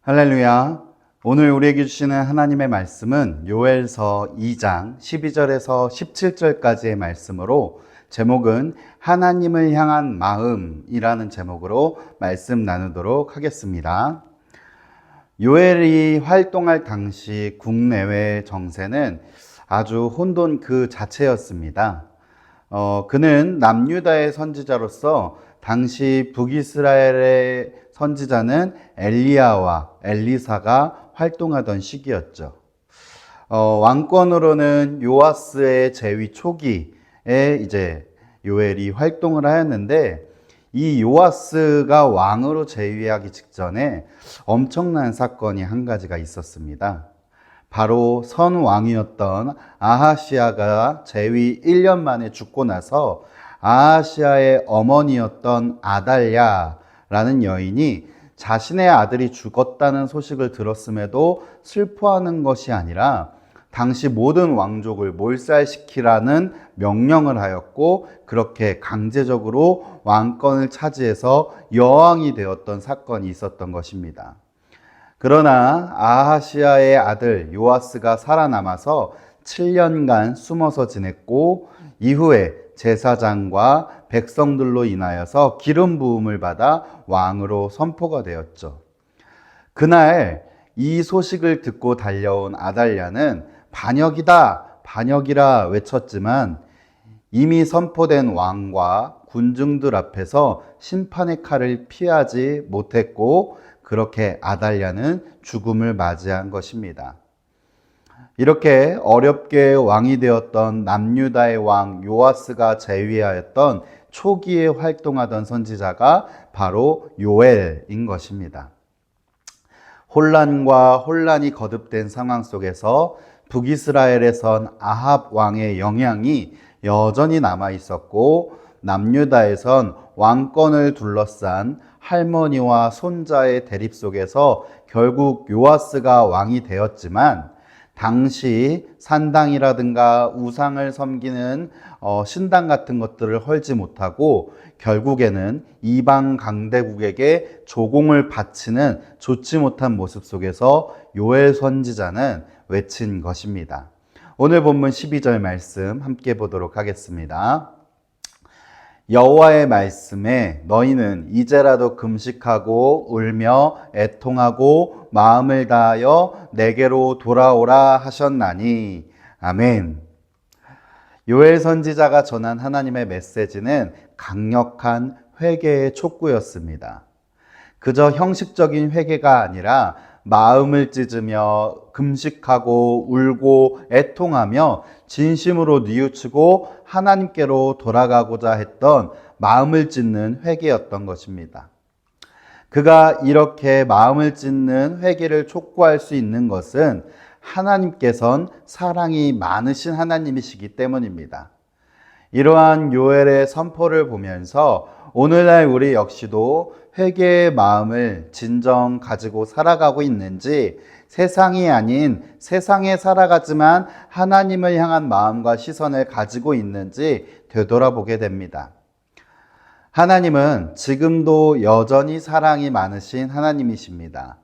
할렐루야. 오늘 우리에게 주시는 하나님의 말씀은 요엘서 2장 12절에서 17절까지의 말씀으로 제목은 하나님을 향한 마음이라는 제목으로 말씀 나누도록 하겠습니다. 요엘이 활동할 당시 국내외 정세는 아주 혼돈 그 자체였습니다. 그는 남유다의 선지자로서 당시 북이스라엘의 선지자는 엘리야와 엘리사가 활동하던 시기였죠. 왕권으로는 요아스의 재위 초기에 이제 요엘이 활동을 하였는데, 이 요아스가 왕으로 재위하기 직전에 엄청난 사건이 한 가지가 있었습니다. 바로 선 왕이었던 아하시아가 재위 1년 만에 죽고 나서 아하시아의 어머니였던 아달랴라는 여인이 자신의 아들이 죽었다는 소식을 들었음에도 슬퍼하는 것이 아니라 당시 모든 왕족을 몰살시키라는 명령을 하였고, 그렇게 강제적으로 왕권을 차지해서 여왕이 되었던 사건이 있었던 것입니다. 그러나 아하시아의 아들 요아스가 살아남아서 7년간 숨어서 지냈고, 이후에 제사장과 백성들로 인하여서 기름 부음을 받아 왕으로 선포가 되었죠. 그날 이 소식을 듣고 달려온 아달랴는 반역이다, 반역이라 외쳤지만 이미 선포된 왕과 군중들 앞에서 심판의 칼을 피하지 못했고, 그렇게 아달랴는 죽음을 맞이한 것입니다. 이렇게 어렵게 왕이 되었던 남유다의 왕 요아스가 재위하였던 초기에 활동하던 선지자가 바로 요엘인 것입니다. 혼란이 거듭된 상황 속에서 북이스라엘에선 아합 왕의 영향이 여전히 남아 있었고, 남유다에선 왕권을 둘러싼 할머니와 손자의 대립 속에서 결국 요아스가 왕이 되었지만, 당시 산당이라든가 우상을 섬기는 신당 같은 것들을 헐지 못하고 결국에는 이방 강대국에게 조공을 바치는 좋지 못한 모습 속에서 요엘 선지자는 외친 것입니다. 오늘 본문 12절 말씀 함께 보도록 하겠습니다. 여호와의 말씀에 너희는 이제라도 금식하고 울며 애통하고 마음을 다하여 내게로 돌아오라 하셨나니. 아멘. 요엘 선지자가 전한 하나님의 메시지는 강력한 회개의 촉구였습니다. 그저 형식적인 회개가 아니라 마음을 찢으며 금식하고 울고 애통하며 진심으로 뉘우치고 하나님께로 돌아가고자 했던 마음을 찢는 회개였던 것입니다. 그가 이렇게 마음을 찢는 회개를 촉구할 수 있는 것은 하나님께서는 사랑이 많으신 하나님이시기 때문입니다. 이러한 요엘의 선포를 보면서 오늘날 우리 역시도 회개의 마음을 진정 가지고 살아가고 있는지, 세상이 아닌 세상에 살아가지만 하나님을 향한 마음과 시선을 가지고 있는지 되돌아보게 됩니다. 하나님은 지금도 여전히 사랑이 많으신 하나님이십니다.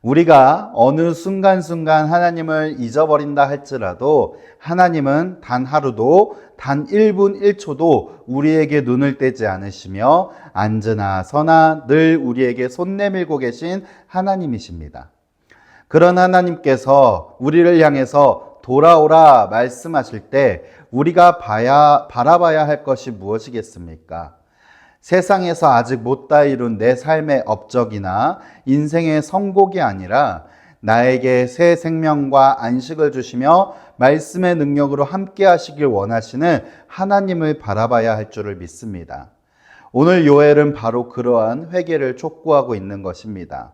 우리가 어느 순간순간 하나님을 잊어버린다 할지라도 하나님은 단 하루도 단 1분 1초도 우리에게 눈을 떼지 않으시며 앉으나 서나 늘 우리에게 손 내밀고 계신 하나님이십니다. 그런 하나님께서 우리를 향해서 돌아오라 말씀하실 때 우리가 바라봐야 할 것이 무엇이겠습니까? 세상에서 아직 못다 이룬 내 삶의 업적이나 인생의 성공이 아니라 나에게 새 생명과 안식을 주시며 말씀의 능력으로 함께 하시길 원하시는 하나님을 바라봐야 할 줄을 믿습니다. 오늘 요엘은 바로 그러한 회개를 촉구하고 있는 것입니다.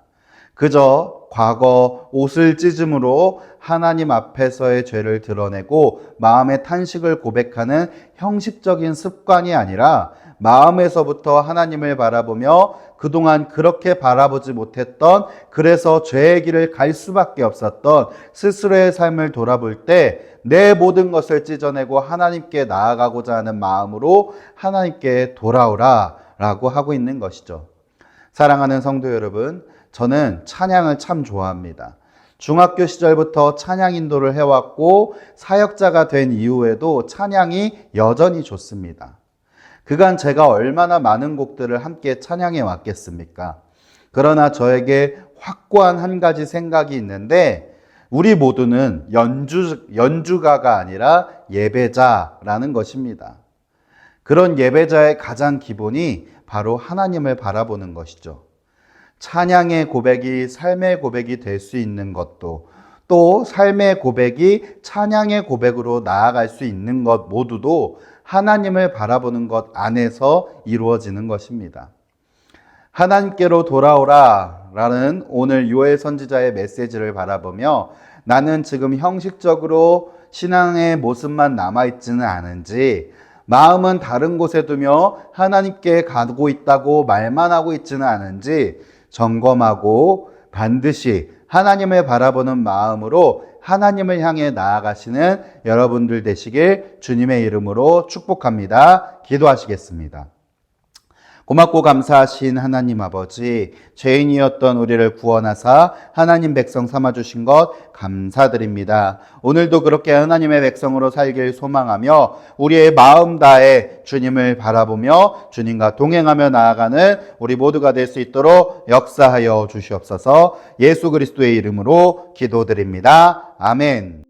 그저 과거 옷을 찢음으로 하나님 앞에서의 죄를 드러내고 마음의 탄식을 고백하는 형식적인 습관이 아니라 마음에서부터 하나님을 바라보며 그동안 그렇게 바라보지 못했던, 그래서 죄의 길을 갈 수밖에 없었던 스스로의 삶을 돌아볼 때 내 모든 것을 찢어내고 하나님께 나아가고자 하는 마음으로 하나님께 돌아오라 라고 하고 있는 것이죠. 사랑하는 성도 여러분, 저는 찬양을 참 좋아합니다. 중학교 시절부터 찬양 인도를 해왔고 사역자가 된 이후에도 찬양이 여전히 좋습니다. 그간 제가 얼마나 많은 곡들을 함께 찬양해 왔겠습니까? 그러나 저에게 확고한 한 가지 생각이 있는데 우리 모두는 연주가가 아니라 예배자라는 것입니다. 그런 예배자의 가장 기본이 바로 하나님을 바라보는 것이죠. 찬양의 고백이 삶의 고백이 될 수 있는 것도 또 삶의 고백이 찬양의 고백으로 나아갈 수 있는 것 모두도 하나님을 바라보는 것 안에서 이루어지는 것입니다. 하나님께로 돌아오라 라는 오늘 요엘 선지자의 메시지를 바라보며 나는 지금 형식적으로 신앙의 모습만 남아있지는 않은지 마음은 다른 곳에 두며 하나님께 가고 있다고 말만 하고 있지는 않은지 점검하고 반드시 하나님을 바라보는 마음으로 하나님을 향해 나아가시는 여러분들 되시길 주님의 이름으로 축복합니다. 기도하시겠습니다. 고맙고 감사하신 하나님 아버지, 죄인이었던 우리를 구원하사 하나님 백성 삼아주신 것 감사드립니다. 오늘도 그렇게 하나님의 백성으로 살길 소망하며 우리의 마음 다해 주님을 바라보며 주님과 동행하며 나아가는 우리 모두가 될 수 있도록 역사하여 주시옵소서. 예수 그리스도의 이름으로 기도드립니다. 아멘.